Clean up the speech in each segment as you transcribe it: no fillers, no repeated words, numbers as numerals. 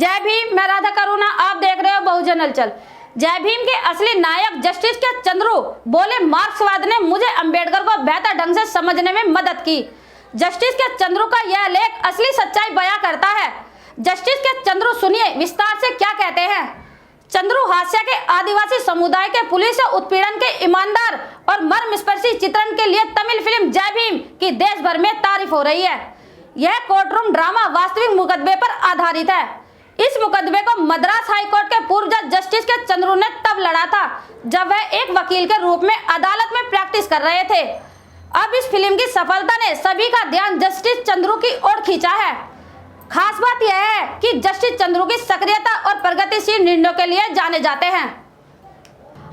जय भीम, मैं राधा करुणा, आप देख रहे हो बहुजन हलचल। जय भीम के असली नायक जस्टिस के चंद्रू बोले, मार्क्सवाद ने मुझे अंबेडकर को बेहतर ढंग से समझने में मदद की। जस्टिस के चंद्रू का यह लेख असली सच्चाई बयां करता है। जस्टिस के चंद्रू, सुनिए विस्तार से क्या कहते हैं। चंद्रू हास्य के आदिवासी समुदाय के पुलिस और उत्पीड़न के ईमानदार और मर्मस्पर्शी चित्रण के लिए तमिल फिल्म जय भीम की देश भर में तारीफ हो रही है। यह कोर्टरूम ड्रामा वास्तविक मुकदमे पर आधारित है। इस मुकदमे को मद्रास हाईकोर्ट के पूर्व जज जस्टिस के चंद्रू ने तब लड़ा था जब वह एक वकील के रूप में अदालत में प्रैक्टिस कर रहे थे। अब इस फिल्म की सफलता ने सभी का ध्यान जस्टिस चंद्रू की ओर खींचा है। खास बात यह है कि जस्टिस चंद्रू की सक्रियता और प्रगतिशील निर्णयों के लिए जाने जाते हैं।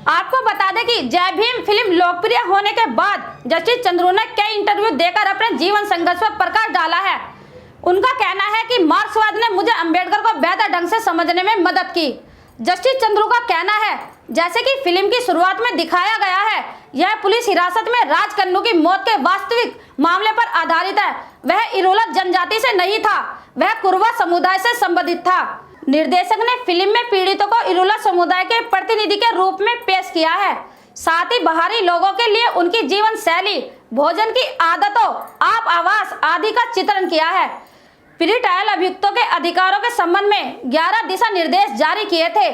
आपको बता दें कि जय भीम फिल्म लोकप्रिय होने के बाद जस्टिस चंद्रू ने कई इंटरव्यू देकर अपने जीवन संघर्ष पर प्रकाश डाला है। उनका कहना है कि मार्क्सवाद ने मुझे अंबेडकर को बेहतर ढंग से समझने में मदद की। जस्टिस चंद्रू का कहना है, जैसे कि फिल्म की शुरुआत में दिखाया गया है, यह पुलिस हिरासत में राज कन्नू की मौत के वास्तविक मामले पर आधारित है। वह इरोलत जनजाति से नहीं था, वह कुरवा समुदाय से संबंधित था। निर्देशक ने फिल्म में पीड़ितों को इरोलत समुदाय के प्रतिनिधि के रूप में पेश किया है। साथ ही बाहरी लोगों के लिए उनकी जीवन शैली, भोजन की आदतों, आवास आदि का चित्रण किया है। पीड़ित अभियुक्तों के अधिकारों के संबंध में 11 दिशा निर्देश जारी किए थे।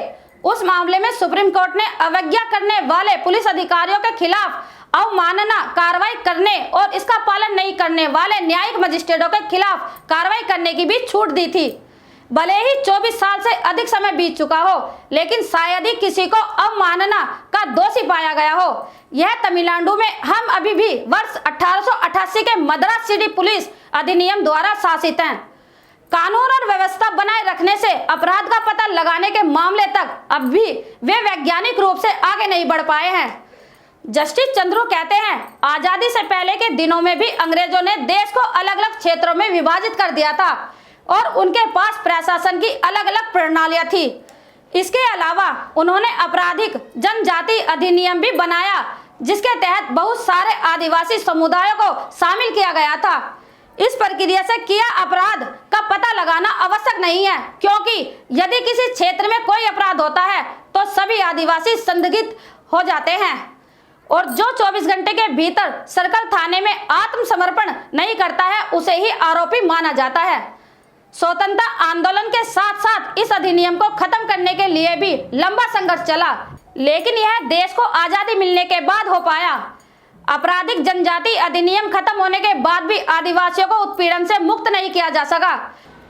उस मामले में सुप्रीम कोर्ट ने अवज्ञा करने वाले पुलिस अधिकारियों के खिलाफ अवमानना कार्रवाई करने और इसका पालन नहीं करने वाले न्यायिक मजिस्ट्रेटों के खिलाफ कार्रवाई करने की भी छूट दी थी। भले ही 24 साल से अधिक समय बीत चुका हो, लेकिन शायद ही किसी को अवमानना का दोषी पाया गया हो। यह तमिलनाडु में हम अभी भी वर्ष 1888 के मद्रास सिटी पुलिस अधिनियम द्वारा शासित हैं। कानून और व्यवस्था बनाए रखने से अपराध का पता लगाने के मामले तक अब भी वे वैज्ञानिक रूप से आगे नहीं बढ़ पाए हैं। जस्टिस चंद्रू कहते हैं, आजादी से पहले के दिनों में भी अंग्रेजों ने देश को अलग अलग क्षेत्रों में विभाजित कर दिया था और उनके पास प्रशासन की अलग अलग प्रणालियां थी। इसके अलावा उन्होंने आपराधिक जनजाति अधिनियम भी बनाया, जिसके तहत बहुत सारे आदिवासी समुदायों को शामिल किया गया था। इस प्रक्रिया से किया अपराध का पता लगाना आवश्यक नहीं है, क्योंकि यदि किसी क्षेत्र में कोई अपराध होता है तो सभी आदिवासी संदिग्ध हो जाते हैं और जो 24 घंटे के भीतर सर्कल थाने में आत्मसमर्पण नहीं करता है उसे ही आरोपी माना जाता है। स्वतंत्रता आंदोलन के साथ साथ इस अधिनियम को खत्म करने के लिए भी लंबा संघर्ष चला, लेकिन यह देश को आजादी मिलने के बाद हो पाया। आपराधिक जनजाति अधिनियम खत्म होने के बाद भी आदिवासियों को उत्पीड़न से मुक्त नहीं किया जा सका।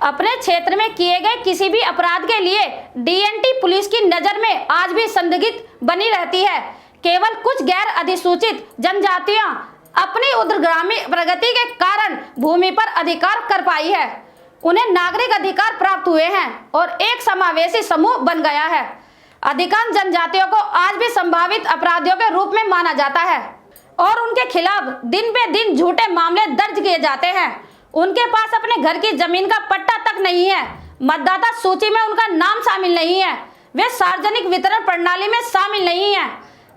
अपने क्षेत्र में किए गए किसी भी अपराध के लिए डीएनटी पुलिस की नजर में आज भी संदिग्ध बनी रहती है। केवल कुछ गैर अधिसूचित जनजातियां अपनी उग्रगामी प्रगति के कारण भूमि पर अधिकार कर पाई है। उन्हें नागरिक अधिकार प्राप्त हुए हैं और एक समावेशी समूह बन गया है। अधिकांश जनजातियों को आज भी संभावित अपराधियों के रूप में माना जाता है और उनके खिलाफ दिन पे दिन झूठे मामले दर्ज किए जाते हैं। उनके पास अपने घर की जमीन का पट्टा तक नहीं है, मतदाता सूची में उनका नाम शामिल नहीं है, वे सार्वजनिक वितरण प्रणाली में शामिल नहीं है।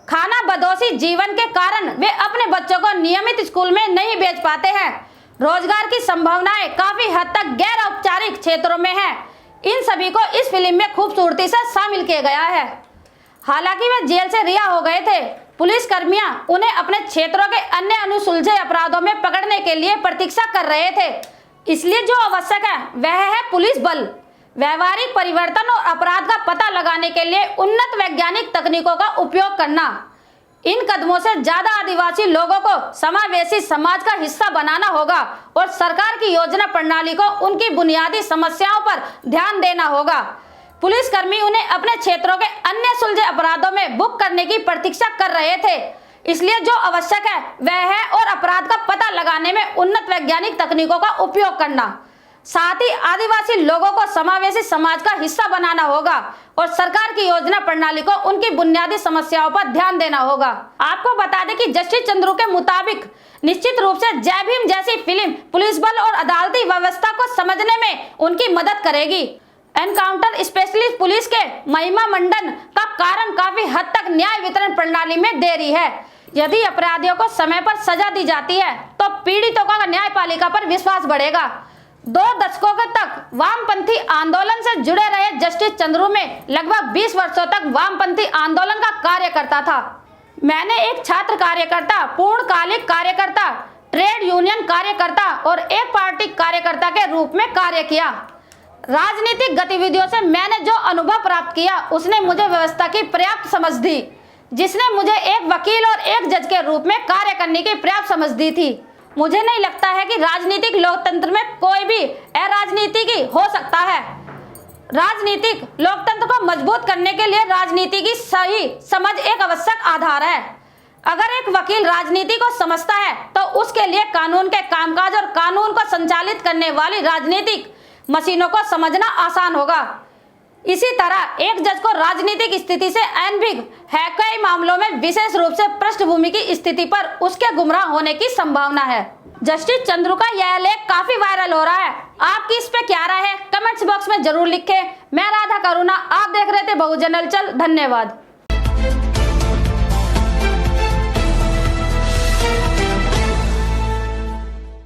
खाना बदोशी जीवन के कारण वे अपने बच्चों को नियमित स्कूल में नहीं भेज पाते हैं। रोजगार की संभावनाएं काफी हद तक गैर औपचारिक क्षेत्रों में है। इन सभी को इस फिल्म में खूबसूरती से शामिल किया गया है। हालांकि वे जेल से रिहा हो गए थे, पुलिस कर्मियां उन्हें अपने क्षेत्रों के अन्य अनुसुलझे अपराधों में पकड़ने के लिए प्रतीक्षा कर रहे थे। इसलिए जो आवश्यक है वह है पुलिस बल। व्यवहारिक परिवर्तन और अपराध का पता लगाने के लिए उन्नत वैज्ञानिक तकनीकों का उपयोग करना। इन कदमों से ज्यादा आदिवासी लोगों को समावेशी समाज का हिस्सा बनाना होगा और सरकार की योजना प्रणाली को उनकी बुनियादी समस्याओं पर ध्यान देना होगा। पुलिसकर्मी उन्हें अपने क्षेत्रों के अन्य सुलझे अपराधों में बुक करने की प्रतीक्षा कर रहे थे। इसलिए जो आवश्यक है वह है और अपराध का पता लगाने में उन्नत वैज्ञानिक तकनीकों का उपयोग करना। साथ ही आदिवासी लोगों को समावेशी समाज का हिस्सा बनाना होगा और सरकार की योजना प्रणाली को उनकी बुनियादी समस्याओं पर ध्यान देना होगा। आपको बता दें कि जस्टिस चंद्रू के मुताबिक निश्चित रूप से जय भीम जैसी फिल्म पुलिस बल और अदालती व्यवस्था को समझने में उनकी मदद करेगी। एनकाउंटर स्पेशलिस्ट पुलिस के महिमा मंडन का कारण काफी हद तक न्याय वितरण प्रणाली में देरी है। यदि अपराधियों को समय पर सजा दी जाती है तो पीड़ितों का न्यायपालिका पर विश्वास बढ़ेगा। 2 दशकों तक वामपंथी आंदोलन से जुड़े रहे जस्टिस चंद्रू में लगभग 20 वर्षों तक वामपंथी आंदोलन का कार्य करता था। मैंने एक छात्र कार्यकर्ता, पूर्णकालिक कार्यकर्ता, ट्रेड यूनियन कार्यकर्ता और एक पार्टी कार्यकर्ता के रूप में कार्य किया। राजनीतिक गतिविधियों से मैंने जो अनुभव प्राप्त किया उसने मुझे व्यवस्था की पर्याप्त समझ दी, जिसने मुझे एक वकील और एक जज के रूप में कार्य करने की पर्याप्त समझ दी थी। मुझे नहीं लगता है कि राजनीतिक लोकतंत्र में कोई भी अराजनीतिकी हो सकता है। राजनीतिक लोकतंत्र को मजबूत करने के लिए राजनीति की सही समझ एक आवश्यक आधार है। अगर एक वकील राजनीति को समझता है तो उसके लिए कानून के कामकाज और कानून को संचालित करने वाली राजनीतिक मशीनों को समझना आसान होगा। इसी तरह एक जज को राजनीतिक स्थिति से अनभिज्ञ है, कई मामलों में विशेष रूप से पृष्ठभूमि की स्थिति पर उसके गुमराह होने की संभावना है। जस्टिस चंद्रू का यह लेख काफी वायरल हो रहा है। आपकी इस पे क्या राय है? कमेंट्स बॉक्स में जरूर लिखें। मैं राधा करुणा, आप देख रहे थे बहुजन हलचल। धन्यवाद।